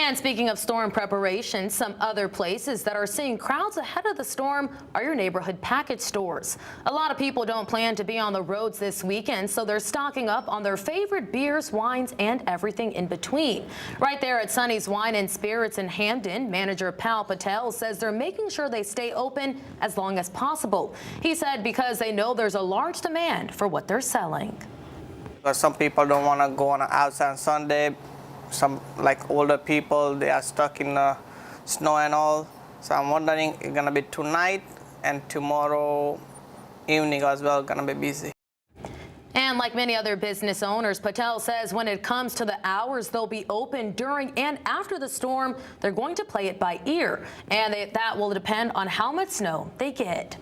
And speaking of storm preparation, some other places that are seeing crowds ahead of the storm are your neighborhood package stores. A lot of people don't plan to be on the roads this weekend, so they're stocking up on their favorite beers, wines, and everything in between. Right there at Sonny's Wine and Spirits in Hamden, manager Pal Patel says they're making sure they stay open as long as possible. He said because they know there's a large demand for what they're selling. Because some people don't want to go on outside on Sunday. Some like older people, they are stuck in the snow and all. So I'm wondering, it's gonna be tonight and tomorrow evening as well, gonna be busy. And like many other business owners, Patel says when it comes to the hours they'll be open during and after the storm, they're going to play it by ear. And that will depend on how much snow they get.